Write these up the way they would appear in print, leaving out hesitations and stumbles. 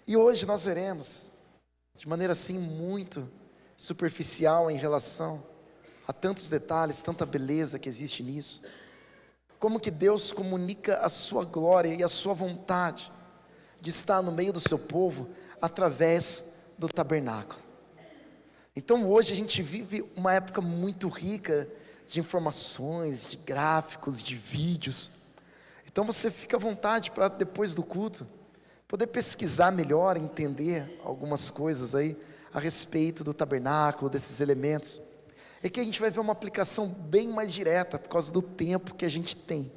E hoje nós veremos, de maneira assim muito superficial em relação a tantos detalhes, tanta beleza que existe nisso, como que Deus comunica a sua glória e a sua vontade de estar no meio do seu povo através do tabernáculo. Então hoje a gente vive uma época muito rica de informações, de gráficos, de vídeos. Então você fica à vontade para depois do culto poder pesquisar melhor, entender algumas coisas aí a respeito do tabernáculo, desses elementos. É que a gente vai ver uma aplicação bem mais direta por causa do tempo que a gente tem.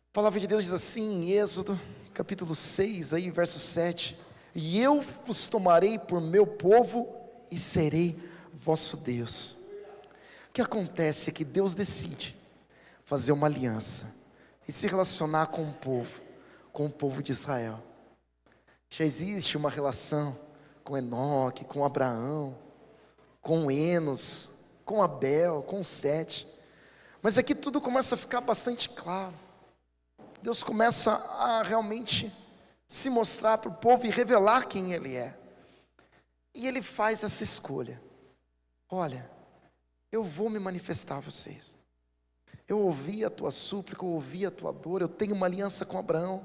A palavra de Deus diz assim em Êxodo capítulo 6, aí, verso 7: e eu vos tomarei por meu povo e serei vosso Deus. O que acontece é que Deus decide fazer uma aliança e se relacionar com o povo de Israel. Já existe uma relação com Enoque, com Abraão, com Enos, com Abel, com Sete, mas aqui tudo começa a ficar bastante claro. Deus começa a realmente se mostrar para o povo e revelar quem Ele é, e Ele faz essa escolha: olha, eu vou me manifestar a vocês, eu ouvi a tua súplica, eu ouvi a tua dor, eu tenho uma aliança com Abraão,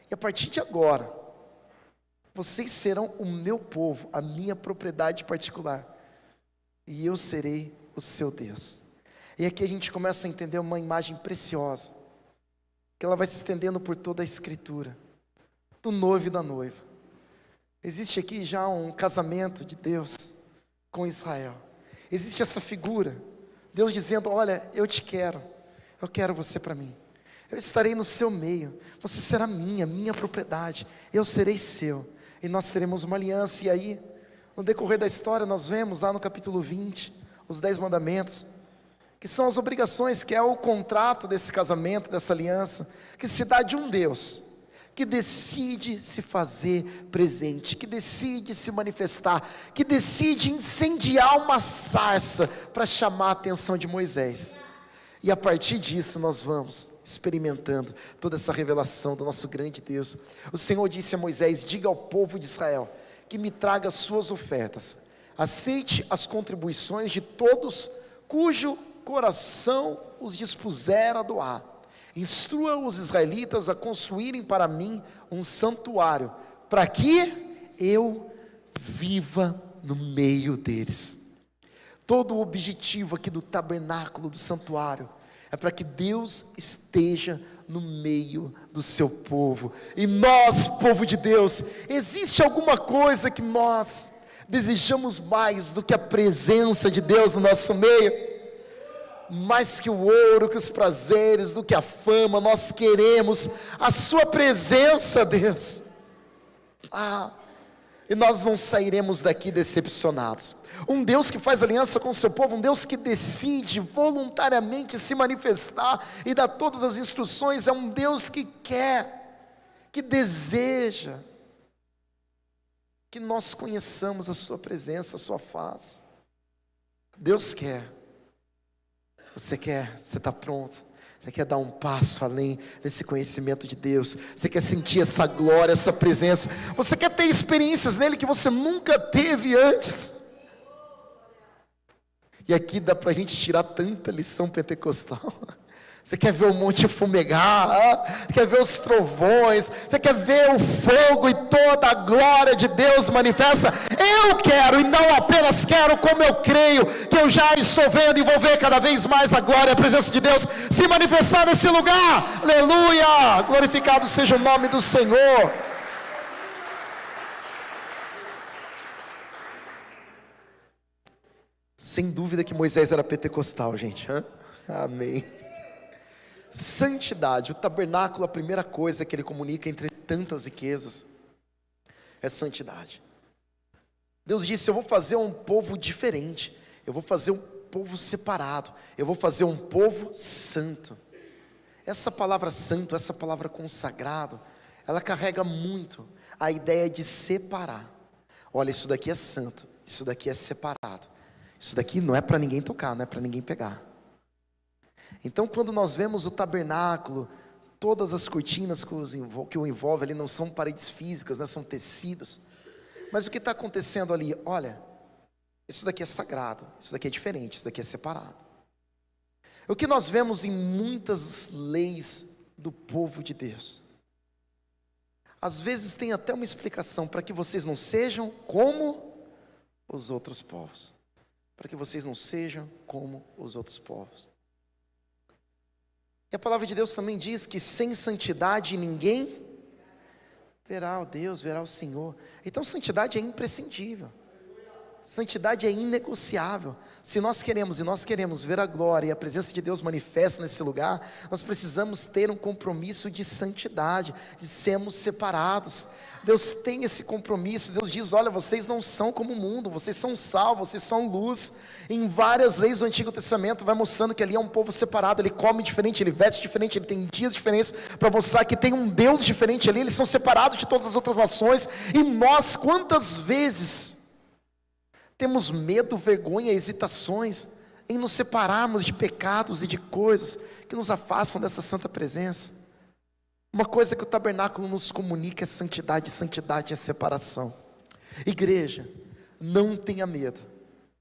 e a partir de agora, vocês serão o meu povo, a minha propriedade particular, e eu serei o seu Deus. E aqui a gente começa a entender uma imagem preciosa, que ela vai se estendendo por toda a Escritura, do noivo e da noiva. Existe aqui já um casamento de Deus com Israel. Existe essa figura, Deus dizendo: olha, eu te quero, eu quero você para mim, eu estarei no seu meio, você será minha propriedade, eu serei seu, e nós teremos uma aliança. E aí, no decorrer da história, nós vemos lá no capítulo 20, os 10 mandamentos, que são as obrigações, que é o contrato desse casamento, dessa aliança, que se dá de um Deus, que decide se fazer presente, que decide se manifestar, que decide incendiar uma sarça, para chamar a atenção de Moisés, e a partir disso nós vamos experimentando toda essa revelação do nosso grande Deus. O Senhor disse a Moisés: diga ao povo de Israel, que me traga suas ofertas, aceite as contribuições de todos, cujo coração os dispuser a doar, instrua os israelitas a construírem para mim um santuário, para que eu viva no meio deles. Todo o objetivo aqui do tabernáculo, do santuário, é para que Deus esteja no meio do seu povo. E nós, povo de Deus, existe alguma coisa que nós desejamos mais do que a presença de Deus no nosso meio? Mais que o ouro, que os prazeres, do que a fama, nós queremos a sua presença, Deus. E nós não sairemos daqui decepcionados. Um Deus que faz aliança com o seu povo, um Deus que decide voluntariamente se manifestar e dar todas as instruções, é um Deus que quer, que deseja que nós conheçamos a sua presença, a sua face. Deus quer. Você quer? Você está pronto? Você quer dar um passo além desse conhecimento de Deus? Você quer sentir essa glória, essa presença? Você quer ter experiências nele que você nunca teve antes? E aqui dá para a gente tirar tanta lição pentecostal. Você quer ver o monte fumegar? Quer ver os trovões? Você quer ver o fogo e toda a glória de Deus manifesta? Eu quero, e não apenas quero, como eu creio, que eu já estou vendo e vou ver cada vez mais a glória e a presença de Deus se manifestar nesse lugar. Aleluia! Glorificado seja o nome do Senhor. Sem dúvida que Moisés era pentecostal, gente. Amém. Santidade. O tabernáculo, a primeira coisa que ele comunica entre tantas riquezas é santidade. Deus disse: eu vou fazer um povo diferente, eu vou fazer um povo separado, eu vou fazer um povo santo. Essa palavra santo, essa palavra consagrado, ela carrega muito a ideia de separar. Olha, isso daqui é santo, isso daqui é separado, isso daqui não é para ninguém tocar, não é para ninguém pegar. Então, quando nós vemos o tabernáculo Todas as cortinas que o envolvem ali não são paredes físicas, né? São tecidos. Mas o que está acontecendo ali? Olha, isso daqui é sagrado, isso daqui é diferente, isso daqui é separado. O que nós vemos em muitas leis do povo de Deus, às vezes tem até uma explicação: para que vocês não sejam como os outros povos. Para que vocês não sejam como os outros povos. E a palavra de Deus também diz que sem santidade ninguém verá o Deus, verá o Senhor. Então santidade é imprescindível. Santidade é inegociável. Se nós queremos, e nós queremos ver a glória e a presença de Deus manifesta nesse lugar, nós precisamos ter um compromisso de santidade, de sermos separados. Deus tem esse compromisso. Deus diz: olha, vocês não são como o mundo, vocês são sal, vocês são luz. Em várias leis do Antigo Testamento vai mostrando que ali é um povo separado, ele come diferente, ele veste diferente, ele tem dias diferentes, para mostrar que tem um Deus diferente ali. Eles são separados de todas as outras nações. E nós, quantas vezes temos medo, vergonha, hesitações em nos separarmos de pecados e de coisas que nos afastam dessa santa presença. Uma coisa que o tabernáculo nos comunica é santidade. Santidade é separação. Igreja, não tenha medo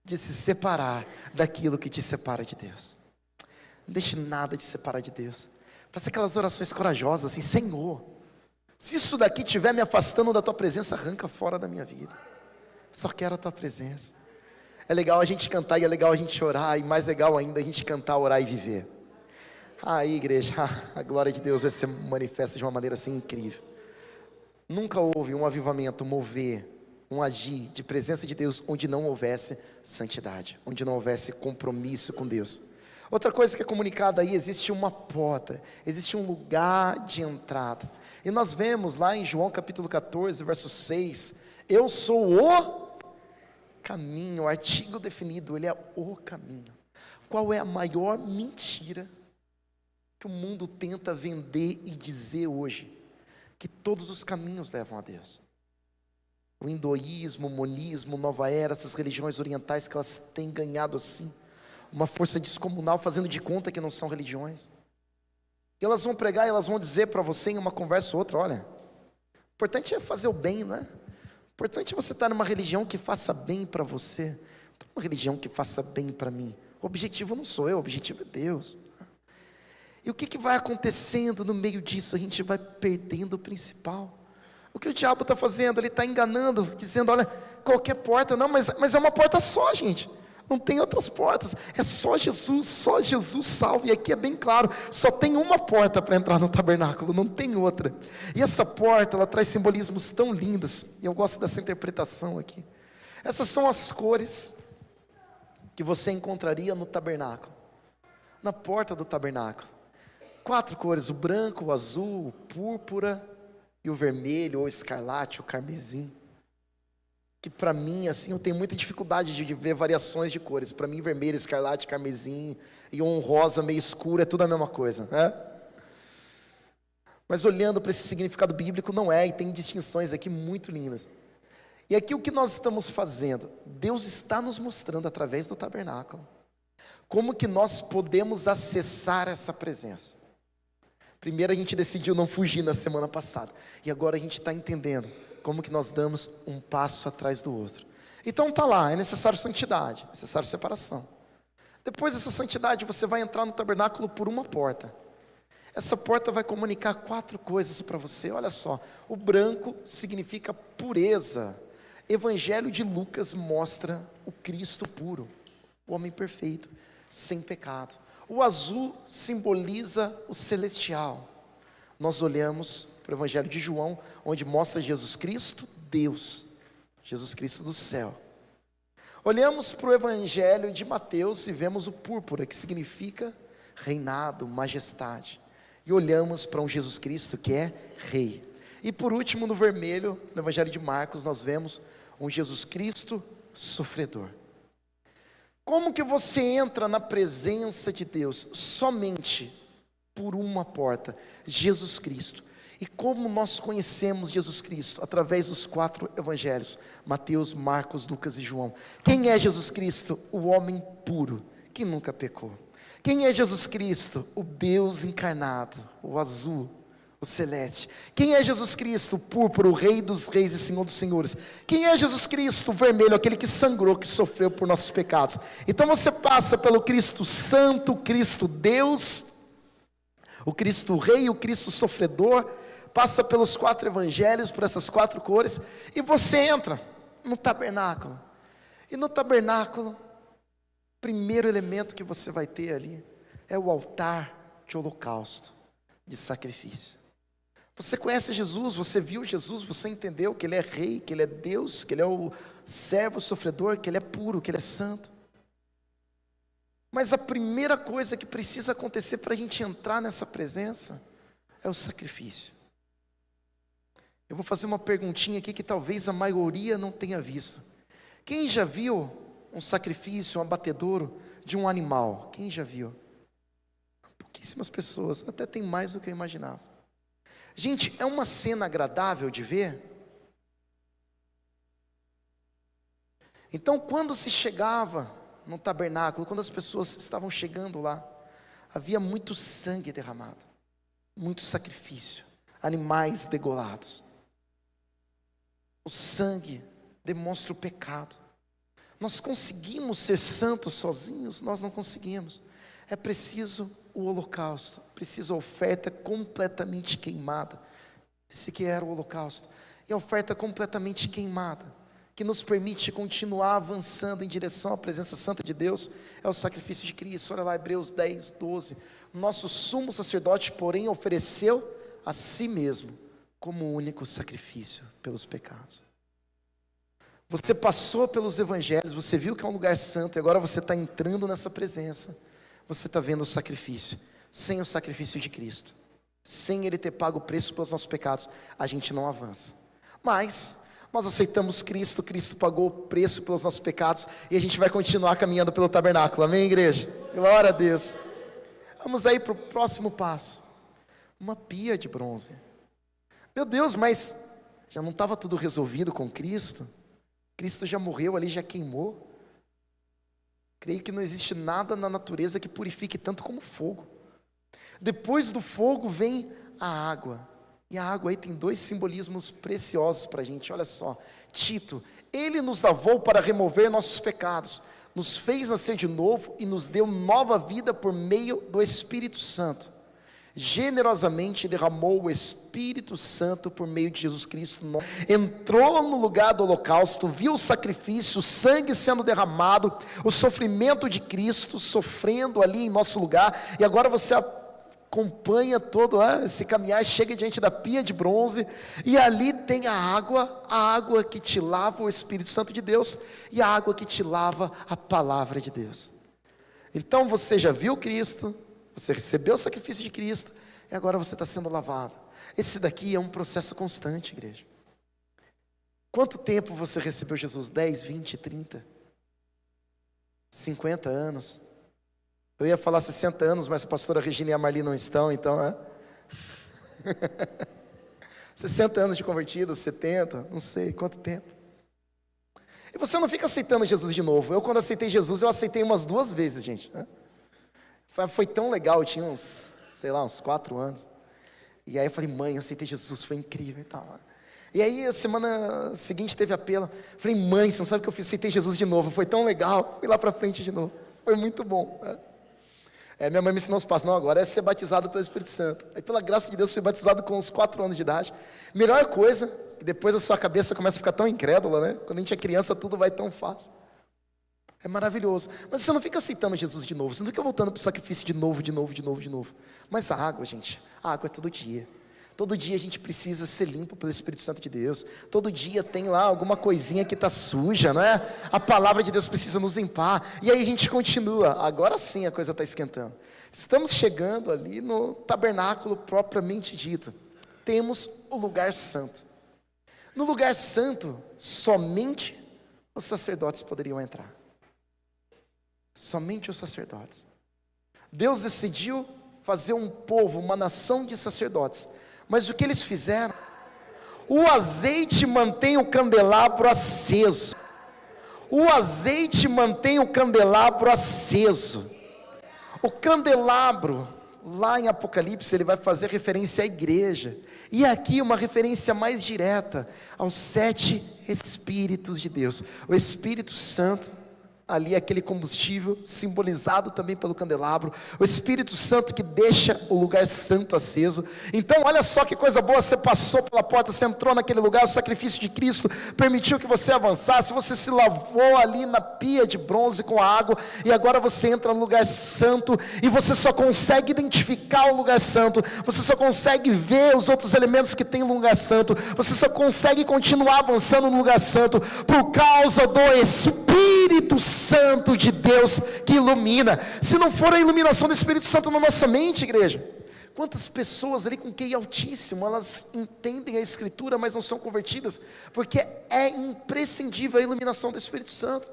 de se separar daquilo que te separa de Deus. Não deixe nada te separar de Deus. Faça aquelas orações corajosas assim: Senhor, se isso daqui estiver me afastando da tua presença, arranca fora da minha vida. Só quero a tua presença. É legal a gente cantar e é legal a gente orar, e mais legal ainda a gente cantar, orar e viver. Aí, igreja, a glória de Deus vai ser manifesta de uma maneira assim incrível. Nunca houve um avivamento, um mover, um agir de presença de Deus onde não houvesse santidade, onde não houvesse compromisso com Deus. Outra coisa que é comunicada aí: existe uma porta, existe um lugar de entrada. E nós vemos lá em João capítulo 14, verso 6, eu sou o caminho, o artigo definido, ele é o caminho. Qual é a maior mentira que o mundo tenta vender e dizer hoje? Que todos os caminhos levam a Deus. O hinduísmo, o monismo, Nova Era, essas religiões orientais que elas têm ganhado assim uma força descomunal, fazendo de conta que não são religiões. E elas vão pregar e elas vão dizer para você em uma conversa ou outra: olha, o importante é fazer o bem, não é? O importante é você estar numa religião que faça bem para você, não uma religião que faça bem para mim. O objetivo não sou eu, o objetivo é Deus. E o que vai acontecendo no meio disso? A gente vai perdendo o principal. O que o diabo está fazendo? Ele está enganando, dizendo: olha, qualquer porta. Não, mas é uma porta só, gente. Não tem outras portas, é só Jesus salva. E aqui é bem claro, só tem uma porta para entrar no tabernáculo, não tem outra. E essa porta, ela traz simbolismos tão lindos, e eu gosto dessa interpretação aqui. Essas são as cores que você encontraria no tabernáculo, na porta do tabernáculo. 4 cores: o branco, o azul, o púrpura e o vermelho, ou escarlate, o carmesim. Que para mim, assim, eu tenho muita dificuldade de ver variações de cores. Para mim, vermelho, escarlate, carmesim e um rosa meio escuro é tudo a mesma coisa, né? Mas olhando para esse significado bíblico, não é, e tem distinções aqui muito lindas. E aqui o que nós estamos fazendo? Deus está nos mostrando através do tabernáculo como que nós podemos acessar essa presença. Primeiro a gente decidiu não fugir na semana passada, e agora a gente está entendendo como que nós damos um passo atrás do outro. Então está lá, é necessário santidade, é necessário separação. Depois dessa santidade, você vai entrar no tabernáculo por uma porta. Essa porta vai comunicar 4 coisas para você. Olha só, o branco significa pureza. Evangelho de Lucas mostra o Cristo puro, o homem perfeito, sem pecado. O azul simboliza o celestial. Nós olhamos para o Evangelho de João, onde mostra Jesus Cristo, Deus, Jesus Cristo do céu. Olhamos para o Evangelho de Mateus e vemos o púrpura, que significa reinado, majestade. E olhamos para um Jesus Cristo que é rei. E por último, no vermelho, no Evangelho de Marcos, nós vemos um Jesus Cristo sofredor. Como que você entra na presença de Deus? Somente por uma porta, Jesus Cristo. E como nós conhecemos Jesus Cristo? Através dos 4 evangelhos, Mateus, Marcos, Lucas e João. Quem é Jesus Cristo? O homem puro, que nunca pecou. Quem é Jesus Cristo? O Deus encarnado, o azul, o celeste. Quem é Jesus Cristo? O púrpura, o Rei dos reis e Senhor dos senhores. Quem é Jesus Cristo? O vermelho, aquele que sangrou, que sofreu por nossos pecados. Então você passa pelo Cristo Santo, o Cristo Deus, o Cristo Rei, o Cristo sofredor, passa pelos 4 evangelhos, por essas 4 cores, e você entra no tabernáculo. E no tabernáculo, o primeiro elemento que você vai ter ali é o altar de holocausto, de sacrifício. Você conhece Jesus, você viu Jesus, você entendeu que Ele é Rei, que Ele é Deus, que Ele é o servo sofredor, que Ele é puro, que Ele é santo. Mas a primeira coisa que precisa acontecer para a gente entrar nessa presença é o sacrifício. Eu vou fazer uma perguntinha aqui que talvez a maioria não tenha visto. Quem já viu um sacrifício, um abatedouro de um animal? Quem já viu? Pouquíssimas pessoas, até tem mais do que eu imaginava. Gente, é uma cena agradável de ver? Então, quando se chegava no tabernáculo, quando as pessoas estavam chegando lá, havia muito sangue derramado, muito sacrifício, animais degolados. O sangue demonstra o pecado. Nós conseguimos ser santos sozinhos? Nós não conseguimos. É preciso o holocausto, precisa a oferta completamente queimada. Esse que era o holocausto. E a oferta completamente queimada, que nos permite continuar avançando em direção à presença santa de Deus, é o sacrifício de Cristo. Olha lá, Hebreus 10, 12. Nosso sumo sacerdote, porém, ofereceu a si mesmo, como único sacrifício pelos pecados. Você passou pelos evangelhos, você viu que é um lugar santo, e agora você está entrando nessa presença. Você está vendo o sacrifício. Sem o sacrifício de Cristo, sem Ele ter pago o preço pelos nossos pecados, a gente não avança. Mas nós aceitamos Cristo, Cristo pagou o preço pelos nossos pecados, e a gente vai continuar caminhando pelo tabernáculo, amém, igreja? Glória a Deus. Vamos aí para o próximo passo. Uma pia de bronze. Meu Deus, mas já não estava tudo resolvido com Cristo? Cristo já morreu ali, já queimou. Creio que não existe nada na natureza que purifique tanto como fogo. Depois do fogo vem a água. E a água aí tem 2 simbolismos preciosos para a gente. Olha só, Tito, Ele nos lavou para remover nossos pecados, nos fez nascer de novo e nos deu nova vida por meio do Espírito Santo. Generosamente derramou o Espírito Santo por meio de Jesus Cristo. Entrou no lugar do holocausto, viu o sacrifício, o sangue sendo derramado, o sofrimento de Cristo sofrendo ali em nosso lugar, e agora você acompanha todo esse caminhar, chega diante da pia de bronze, e ali tem a água que te lava o Espírito Santo de Deus, e a água que te lava a palavra de Deus. Então você já viu Cristo, você recebeu o sacrifício de Cristo, e agora você está sendo lavado. Esse daqui é um processo constante, igreja. Quanto tempo você recebeu Jesus? 10, 20, 30? 50 anos? Eu ia falar 60 anos, mas a pastora Regina e a Marli não estão, então 60 anos de convertido, 70, não sei quanto tempo. E você não fica aceitando Jesus de novo. Eu, quando aceitei Jesus, eu aceitei umas 2 vezes, gente. Foi tão legal, eu tinha uns 4 anos. E aí eu falei, mãe, eu aceitei Jesus, foi incrível e tal. E aí a semana seguinte teve apelo. Falei, mãe, você não sabe o que eu fiz? Aceitei Jesus de novo, foi tão legal. Fui lá para frente de novo, foi muito bom. Minha mãe me ensinou os passos. Não, agora é ser batizado pelo Espírito Santo. Aí pela graça de Deus, fui batizado com uns 4 anos de idade. Melhor coisa, que depois a sua cabeça começa a ficar tão incrédula, né? Quando a gente é criança, tudo vai tão fácil. É maravilhoso. Mas você não fica aceitando Jesus de novo. Você não fica voltando para o sacrifício de novo. Mas a água, gente, a água é todo dia. Todo dia a gente precisa ser limpo pelo Espírito Santo de Deus. Todo dia tem lá alguma coisinha que está suja, não é? A palavra de Deus precisa nos limpar. E aí a gente continua. Agora sim a coisa está esquentando. Estamos chegando ali no tabernáculo propriamente dito. Temos o lugar santo. No lugar santo, somente os sacerdotes poderiam entrar. Somente os sacerdotes. Deus decidiu fazer um povo, uma nação de sacerdotes. Mas o que eles fizeram? O azeite mantém o candelabro aceso. O azeite mantém o candelabro aceso. O candelabro, lá em Apocalipse, ele vai fazer referência à igreja. E aqui uma referência mais direta aos 7 Espíritos de Deus. O Espírito Santo, ali é aquele combustível, simbolizado também pelo candelabro. O Espírito Santo que deixa o lugar santo aceso. Então olha só que coisa boa, você passou pela porta, você entrou naquele lugar, o sacrifício de Cristo permitiu que você avançasse, você se lavou ali na pia de bronze com a água, e agora você entra no lugar santo, e você só consegue identificar o lugar santo, você só consegue ver os outros elementos que tem no lugar santo, você só consegue continuar avançando no lugar santo, por causa do Espírito Santo de Deus que ilumina. Se não for a iluminação do Espírito Santo na nossa mente, igreja, quantas pessoas ali com QI altíssimo, elas entendem a Escritura, mas não são convertidas, porque é imprescindível a iluminação do Espírito Santo.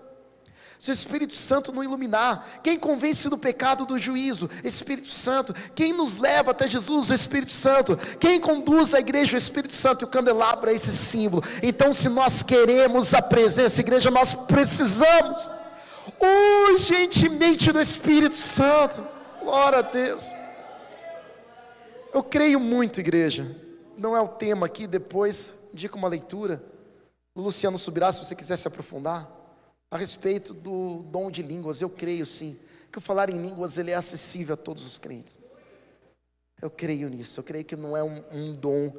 Se o Espírito Santo não iluminar, quem convence do pecado, do juízo? Espírito Santo. Quem nos leva até Jesus? O Espírito Santo. Quem conduz a igreja? O Espírito Santo. E o candelabro é esse símbolo. Então, se nós queremos a presença, igreja, nós precisamos urgentemente do Espírito Santo. Glória a Deus. Eu creio muito, igreja, não é o tema aqui, depois indico uma leitura, o Luciano subirá se você quiser se aprofundar, a respeito do dom de línguas. Eu creio sim, que o falar em línguas ele é acessível a todos os crentes. Eu creio nisso, eu creio que não é um dom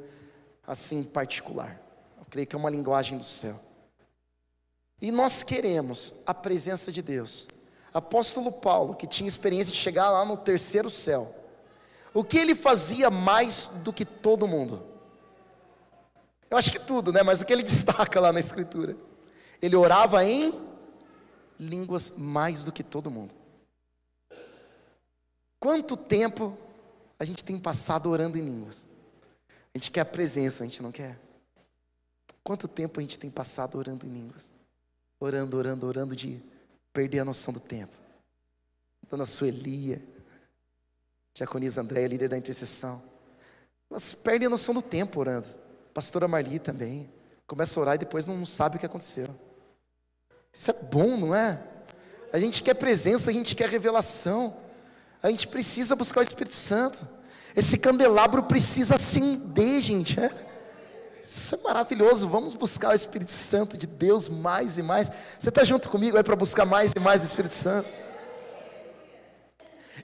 assim particular, eu creio que é uma linguagem do céu. E nós queremos a presença de Deus. Apóstolo Paulo, que tinha experiência de chegar lá no 3º céu, o que ele fazia mais do que todo mundo? Eu acho que tudo, né? Mas o que ele destaca lá na Escritura? Ele orava em línguas mais do que todo mundo. Quanto tempo a gente tem passado orando em línguas? A gente quer a presença, a gente não quer? Quanto tempo a gente tem passado orando em línguas? Orando de perder a noção do tempo. Dona Suelia, diaconisa Andréia, líder da intercessão, elas perdem a noção do tempo orando. Pastora Marli também, começa a orar e depois não sabe o que aconteceu. Isso é bom, não é? A gente quer presença, a gente quer revelação, a gente precisa buscar o Espírito Santo. Esse candelabro precisa acender, gente, Isso é maravilhoso. Vamos buscar o Espírito Santo de Deus mais e mais. Você está junto comigo aí para buscar mais e mais o Espírito Santo?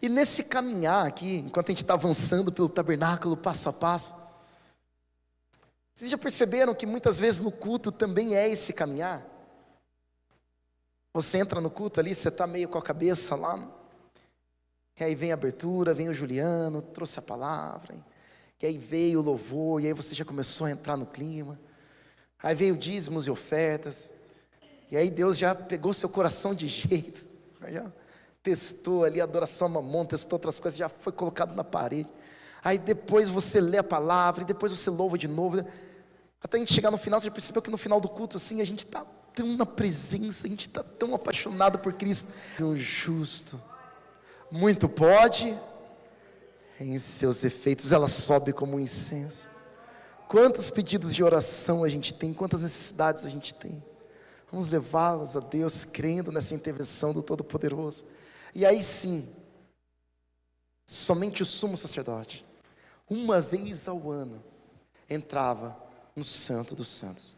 E nesse caminhar aqui, enquanto a gente está avançando pelo tabernáculo passo a passo, vocês já perceberam que muitas vezes no culto também é esse caminhar? Você entra no culto ali, você está meio com a cabeça lá, e aí vem a abertura, vem o Juliano, trouxe a palavra, e aí veio o louvor, e aí você já começou a entrar no clima, aí veio dízimos e ofertas, e aí Deus já pegou seu coração de jeito, já testou ali a adoração a Mamon, testou outras coisas, já foi colocado na parede, aí depois você lê a palavra, e depois você louva de novo, até a gente chegar no final. Você já percebeu que no final do culto assim, a gente está tão na presença, a gente está tão apaixonado por Cristo. O justo muito pode, em seus efeitos ela sobe como um incenso. Quantos pedidos de oração a gente tem, quantas necessidades a gente tem, vamos levá-las a Deus, crendo nessa intervenção do Todo-Poderoso. E aí sim, somente o sumo sacerdote, uma vez ao ano, entrava no Santo dos Santos.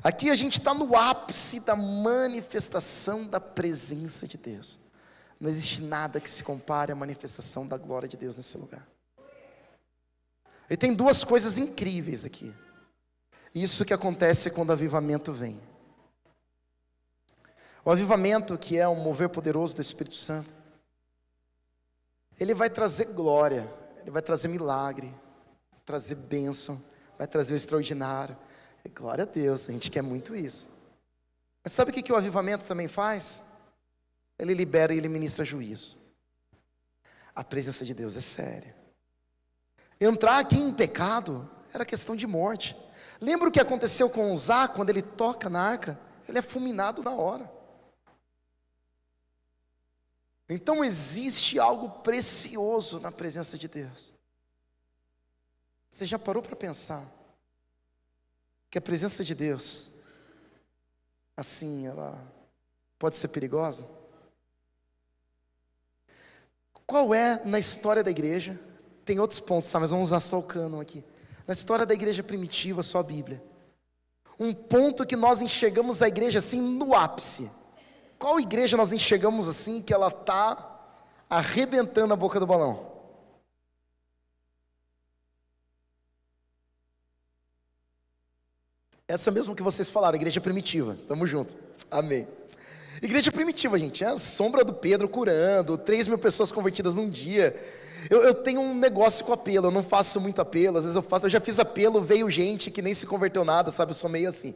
Aqui a gente está no ápice da manifestação da presença de Deus. Não existe nada que se compare à manifestação da glória de Deus nesse lugar. E tem duas coisas incríveis aqui. Isso que acontece quando o avivamento vem. O avivamento, que é um mover poderoso do Espírito Santo, ele vai trazer glória, ele vai trazer milagre, trazer bênção, vai trazer o extraordinário. E glória a Deus, a gente quer muito isso. Mas sabe o que o avivamento também faz? Ele libera e ele ministra juízo. A presença de Deus é séria. Entrar aqui em pecado era questão de morte. Lembra o que aconteceu com Uzá, quando ele toca na arca? Ele é fulminado na hora. Então existe algo precioso na presença de Deus. Você já parou para pensar que a presença de Deus, assim, ela pode ser perigosa? Qual é, na história da igreja, tem outros pontos, tá? Mas vamos usar só o cânon aqui. Na história da igreja primitiva, só a Bíblia. Um ponto que nós enxergamos a igreja assim no ápice. Qual igreja nós enxergamos assim que ela está arrebentando a boca do balão? Essa mesmo que vocês falaram, igreja primitiva. Tamo junto. Amém. Igreja primitiva, gente, é a sombra do Pedro curando, 3.000 pessoas convertidas num dia. Eu tenho um negócio com apelo, eu não faço muito apelo, às vezes eu já fiz apelo, veio gente que nem se converteu nada, sabe, eu sou meio assim.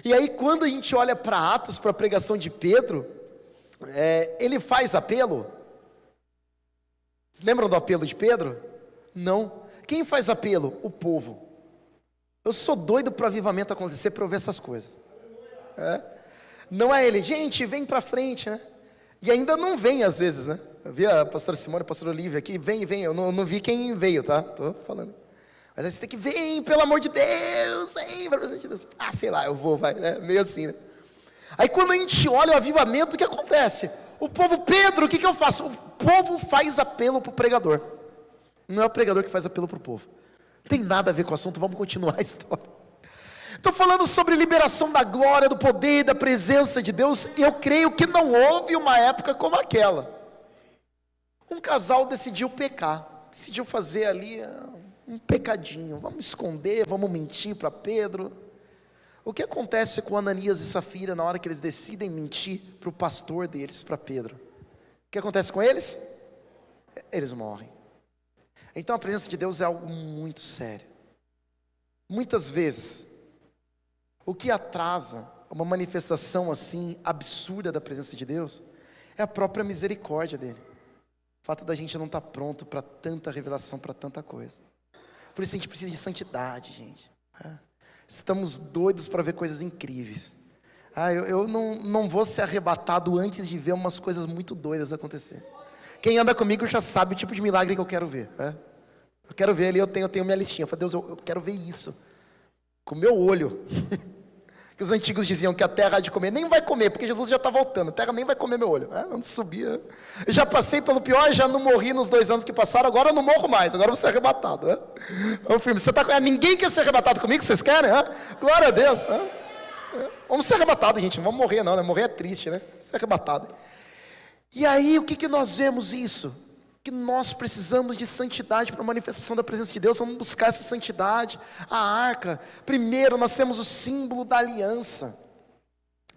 E aí quando a gente olha para Atos, para a pregação de Pedro, ele faz apelo? Vocês lembram do apelo de Pedro? Não. Quem faz apelo? O povo. Eu sou doido para o avivamento acontecer, para eu ver essas coisas. Não é ele, gente, vem para frente, né? E ainda não vem às vezes, né? Eu vi a pastora Simone, a pastora Olivia aqui, vem, eu não vi quem veio, tá? Tô falando. Mas aí você tem que, vem, pelo amor de Deus, vem, para presente de Deus. Ah, sei lá, eu vou, vai, né? Meio assim, né? Aí quando a gente olha o avivamento, o que acontece? O povo, Pedro, o que eu faço? O povo faz apelo para o pregador. Não é o pregador que faz apelo para o povo. Não tem nada a ver com o assunto, vamos continuar a história. Estou falando sobre liberação da glória, do poder, da presença de Deus. Eu creio que não houve uma época como aquela. Um casal decidiu pecar, decidiu fazer ali um pecadinho. Vamos esconder, vamos mentir para Pedro. O que acontece com Ananias e Safira na hora que eles decidem mentir para o pastor deles, para Pedro? O que acontece com eles? Eles morrem. Então a presença de Deus é algo muito sério. Muitas vezes, o que atrasa uma manifestação assim absurda da presença de Deus é a própria misericórdia dele. O fato da gente não estar pronto para tanta revelação, para tanta coisa. Por isso a gente precisa de santidade, gente. Estamos doidos para ver coisas incríveis. Eu não vou ser arrebatado antes de ver umas coisas muito doidas acontecer. Quem anda comigo já sabe o tipo de milagre que eu quero ver. Eu quero ver ali, eu tenho minha listinha. Eu falo, Deus, eu quero ver isso. Com o meu olho. Que os antigos diziam que a terra há de comer. Nem vai comer, porque Jesus já está voltando. A terra nem vai comer meu olho. Eu não subia. Eu já passei pelo pior, já não morri nos 2 anos que passaram. Agora eu não morro mais. Agora eu vou ser arrebatado. Firme. Ninguém quer ser arrebatado comigo? Vocês querem? Glória a Deus. Vamos ser arrebatados, gente. Não vamos morrer não, né? Morrer é triste, né? Ser arrebatado. E aí, o que nós vemos isso? Que nós precisamos de santidade para a manifestação da presença de Deus. Vamos buscar essa santidade. A arca, primeiro nós temos o símbolo da aliança.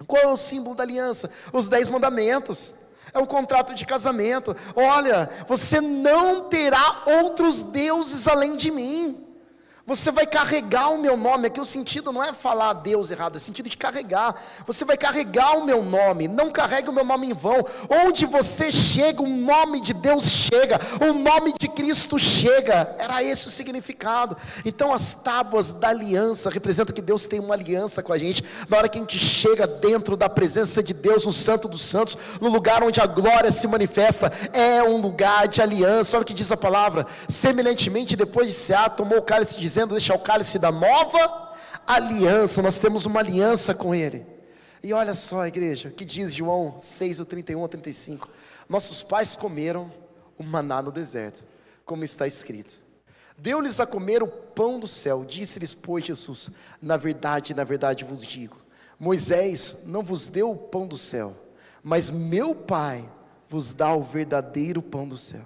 Qual é o símbolo da aliança? Os 10 mandamentos. É o contrato de casamento. Olha, você não terá outros deuses além de mim. Você vai carregar o meu nome. Aqui o sentido não é falar Deus errado, é o sentido de carregar. Você vai carregar o meu nome. Não carregue o meu nome em vão. Onde você chega, o nome de Deus chega. O nome de Cristo chega. Era esse o significado. Então as tábuas da aliança representam que Deus tem uma aliança com a gente. Na hora que a gente chega dentro da presença de Deus, no Santo dos Santos, no lugar onde a glória se manifesta, é um lugar de aliança. Olha o que diz a palavra. Semelhantemente, depois de Cear, tomou o cálice, dizendo, deixa o cálice da nova aliança. Nós temos uma aliança com Ele. E olha só, igreja, o que diz João 6, 31 a 35. Nossos pais comeram o maná no deserto, como está escrito. Deu-lhes a comer o pão do céu. Disse-lhes, pois, Jesus, na verdade vos digo, Moisés não vos deu o pão do céu, mas meu Pai vos dá o verdadeiro pão do céu.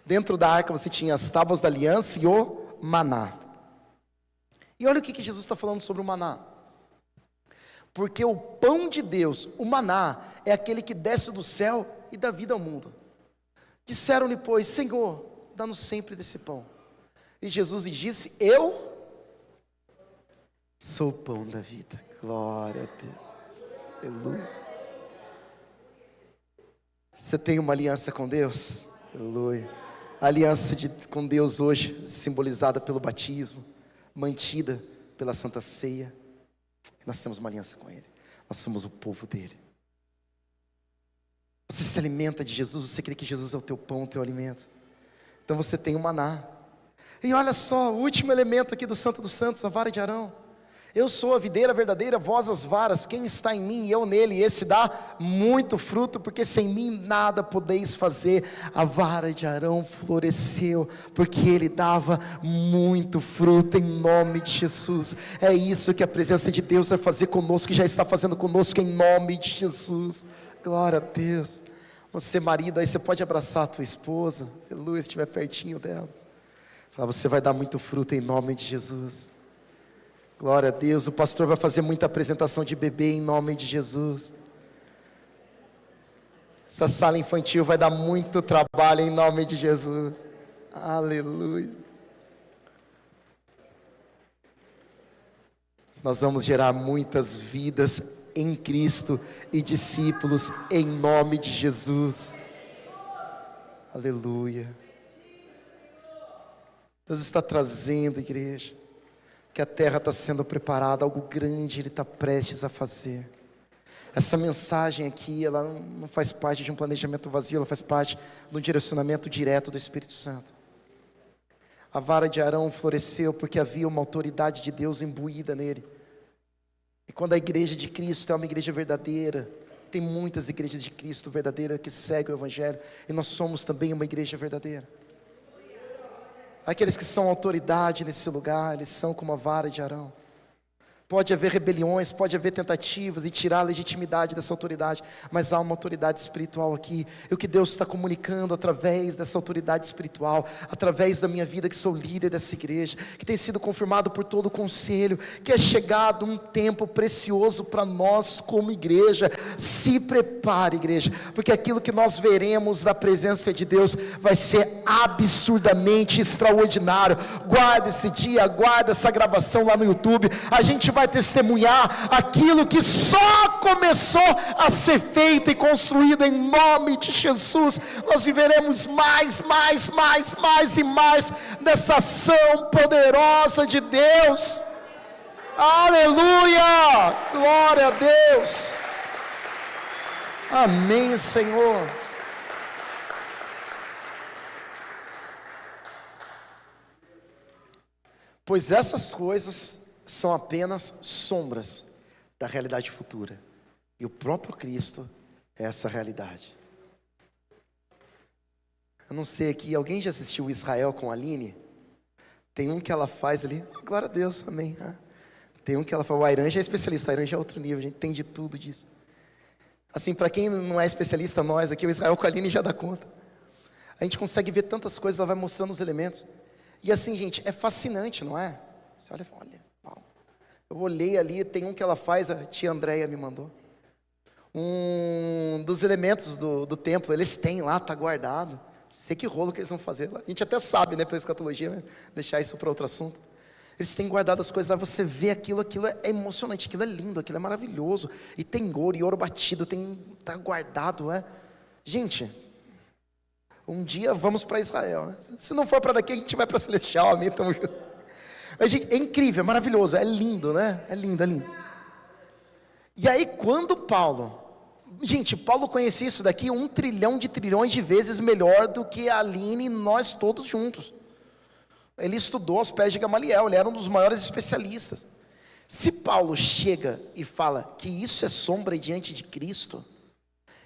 Dentro da arca você tinha as tábuas da aliança e o maná. E olha o que Jesus está falando sobre o maná. Porque o pão de Deus, o maná, é aquele que desce do céu e dá vida ao mundo. Disseram-lhe, pois, Senhor, dá-nos sempre desse pão. E Jesus lhe disse, eu sou o pão da vida. Glória a Deus. Aleluia. Você tem uma aliança com Deus? Aleluia. A aliança com Deus hoje, simbolizada pelo batismo, mantida pela Santa Ceia. Nós temos uma aliança com Ele. Nós somos o povo dEle. Você se alimenta de Jesus, você crê que Jesus é o teu pão, o teu alimento. Então você tem o maná. E olha só, o último elemento aqui do Santo dos Santos, a vara de Arão. Eu sou a videira verdadeira, vós as varas. Quem está em mim e eu nele, esse dá muito fruto, porque sem mim nada podeis fazer. A vara de Arão floresceu, porque ele dava muito fruto, em nome de Jesus. É isso que a presença de Deus vai fazer conosco, que já está fazendo conosco, em nome de Jesus. Glória a Deus. Você, marido, aí você pode abraçar a tua esposa, aleluia, se estiver pertinho dela. Fala, você vai dar muito fruto em nome de Jesus. Glória a Deus. O pastor vai fazer muita apresentação de bebê em nome de Jesus. Essa sala infantil vai dar muito trabalho em nome de Jesus. Aleluia. Nós vamos gerar muitas vidas em Cristo e discípulos em nome de Jesus. Aleluia. Deus está trazendo, igreja, que a terra está sendo preparada, algo grande Ele está prestes a fazer. Essa mensagem aqui, ela não faz parte de um planejamento vazio, ela faz parte de um direcionamento direto do Espírito Santo. A vara de Arão floresceu porque havia uma autoridade de Deus imbuída nele. E quando a igreja de Cristo é uma igreja verdadeira, tem muitas igrejas de Cristo verdadeiras que seguem o Evangelho, e nós somos também uma igreja verdadeira. Aqueles que são autoridade nesse lugar, eles são como a vara de Arão. Pode haver rebeliões, pode haver tentativas e tirar a legitimidade dessa autoridade, mas há uma autoridade espiritual aqui, e o que Deus está comunicando através dessa autoridade espiritual, através da minha vida, que sou líder dessa igreja, que tem sido confirmado por todo o conselho, que é chegado um tempo precioso para nós como igreja. Se prepare, igreja, porque aquilo que nós veremos da presença de Deus vai ser absurdamente extraordinário. Guarda esse dia, guarda essa gravação lá no YouTube. A gente vai testemunhar aquilo que só começou a ser feito e construído em nome de Jesus. Nós viveremos mais e mais dessa ação poderosa de Deus. Aleluia, glória a Deus, amém, Senhor. Pois essas coisas são apenas sombras da realidade futura, e o próprio Cristo é essa realidade. Eu não sei aqui, alguém já assistiu Israel com a Aline? Tem um que ela faz ali, glória a Deus, amém. Tem um que ela faz, o Airan já é especialista, o Airan já é outro nível, a gente entende tudo disso. Assim, para quem não é especialista, nós aqui, o Israel com a Aline já dá conta. A gente consegue ver tantas coisas, ela vai mostrando os elementos, e assim, gente, é fascinante, não é? Você olha, eu olhei ali, tem um que ela faz, a tia Andréia me mandou. Um dos elementos do templo, eles têm lá, está guardado. Sei que rolo que eles vão fazer lá. A gente até sabe, né, pela escatologia, né? Deixar isso para outro assunto. Eles têm guardado as coisas lá, você vê aquilo é emocionante, aquilo é lindo, aquilo é maravilhoso. E tem ouro batido, está guardado, Gente, um dia vamos para Israel, né? Se não for para daqui, a gente vai para Celestial, amém, tamo junto. Gente, é incrível, é maravilhoso, é lindo, né? É lindo, é lindo. E aí quando Paulo conhecia isso daqui 1 trilhão de trilhões de vezes melhor do que a Aline e nós todos juntos. Ele estudou aos pés de Gamaliel, ele era um dos maiores especialistas. Se Paulo chega e fala que isso é sombra diante de Cristo,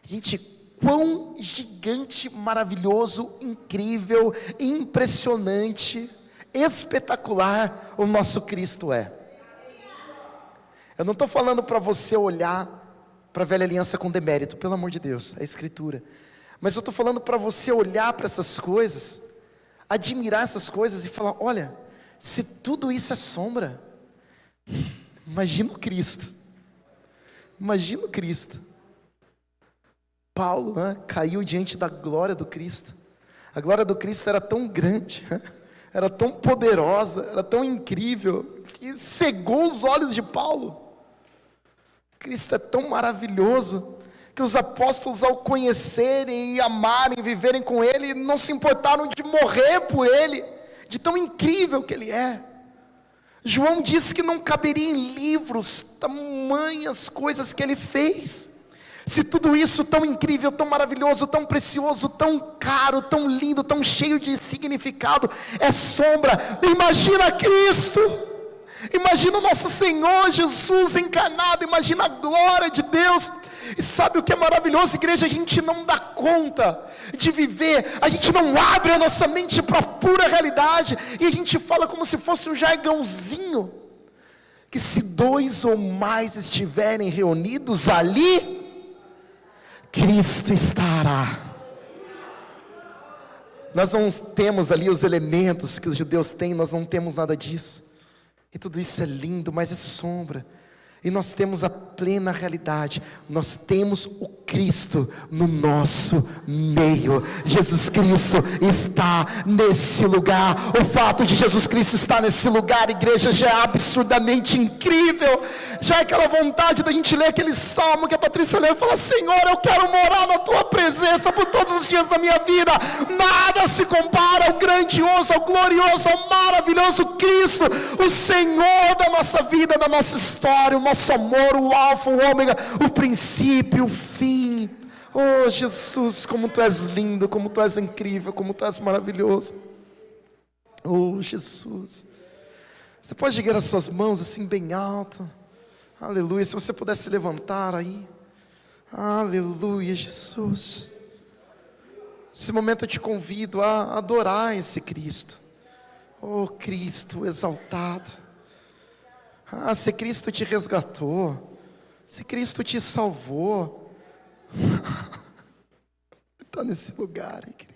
gente, quão gigante, maravilhoso, incrível, impressionante, espetacular o nosso Cristo é. Eu não estou falando para você olhar para a velha aliança com demérito, pelo amor de Deus, é a escritura. Mas eu estou falando para você olhar para essas coisas, admirar essas coisas e falar, olha, se tudo isso é sombra, imagina o Cristo. Imagina o Cristo. Paulo caiu diante da glória do Cristo. A glória do Cristo era tão grande, era tão poderosa, era tão incrível, que cegou os olhos de Paulo. Cristo é tão maravilhoso, que os apóstolos, ao conhecerem e amarem, viverem com Ele, não se importaram de morrer por Ele, de tão incrível que Ele é. João disse que não caberia em livros tamanhas coisas que Ele fez. Se tudo isso tão incrível, tão maravilhoso, tão precioso, tão caro, tão lindo, tão cheio de significado, é sombra, imagina Cristo. Imagina o nosso Senhor Jesus encarnado, imagina a glória de Deus. E sabe o que é maravilhoso, igreja? A gente não dá conta de viver, a gente não abre a nossa mente para a pura realidade, e a gente fala como se fosse um jargãozinho, que se 2 ou mais estiverem reunidos ali, Cristo estará. Nós não temos ali os elementos que os judeus têm, nós não temos nada disso, e tudo isso é lindo, mas é sombra. E nós temos a plena realidade, nós temos o Cristo no nosso meio. Jesus Cristo está nesse lugar. O fato de Jesus Cristo estar nesse lugar, igreja, já é absurdamente incrível. Já é aquela vontade da gente ler aquele salmo que a Patrícia leu e falar: Senhor, eu quero morar na tua presença por todos os dias da minha vida. Nada se compara ao grandioso, ao glorioso, ao maravilhoso Cristo, o Senhor da nossa vida, da nossa história, o nosso amor, o alfa, o ômega, o princípio, o fim. Oh Jesus, como tu és lindo, como tu és incrível, como tu és maravilhoso. Oh Jesus, você pode erguer as suas mãos assim bem alto, aleluia. Se você pudesse levantar aí, aleluia, Jesus. Esse momento eu te convido a adorar esse Cristo. Oh Cristo exaltado. Se Cristo te resgatou, se Cristo te salvou, está nesse lugar, igreja.